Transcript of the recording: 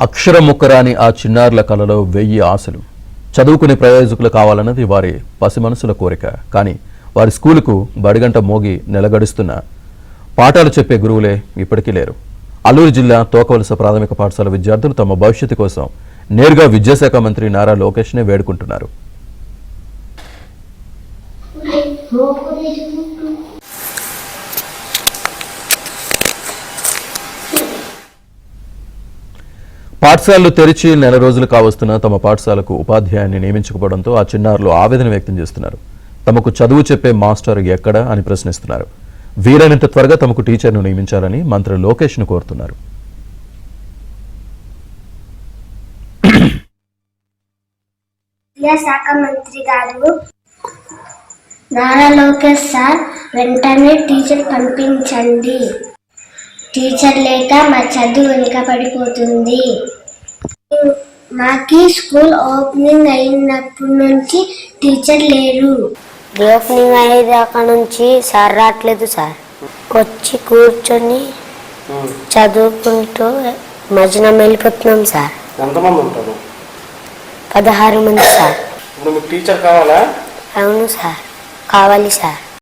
అక్షరం ముక్కరాని ఆ చిన్నారుల కలలో 1000 ఆశలు. చదువుకునే ప్రయోజకులు కావాలన్నది వారి పసి మనసుల కోరిక. కానీ వారి స్కూలుకు బడిగంట మోగి నెలగడుస్తున్న పాఠాలు చెప్పే గురువులే ఇప్పటికీ లేరు. అల్లూరు జిల్లా తోకవలస ప్రాథమిక పాఠశాల విద్యార్థులు తమ భవిష్యత్తు కోసం నేరుగా విద్యాశాఖ మంత్రి నారా లోకేష్నే వేడుకుంటున్నారు. పాఠశాలలు తెరిచి నెల రోజులు కావస్తున్న తమ పాఠశాలకు ఉపాధ్యాయుని నియమించకపోవడంతో ఆ చిన్నారులు ఆవేదన వ్యక్తం చేస్తున్నారు. తమకు చదువు చెప్పే మాస్టర్ ఎక్కడ అని ప్రశ్నిస్తున్నారు. వీలైనంత త్వరగా తమకు టీచర్ను నియమించాలని మంత్రి లోకేష్ను కోరుతున్నారు. విద్యాశాఖ మంత్రి గారు నారా లోకేష్ సార్ వెంటనే టీచర్ పంపించండి. టీచర్ లేక మా చదువు వెనుకబడిపోతుంది. మాకి స్కూల్ ఓపెనింగ్ అయినప్పటి నుంచి టీచర్ లేరు. ఓపెనింగ్ అయ్యేదాకా నుంచి సార్ రావట్లేదు సార్. వచ్చి కూర్చొని చదువుకుంటూ మధ్యన వెళ్ళిపోతున్నాం సార్. ఎంతమంది ఉంటారు? 16 మంది సార్. ఇప్పుడు మీకు టీచర్ కావాలా? అవును సార్, కావాలి సార్.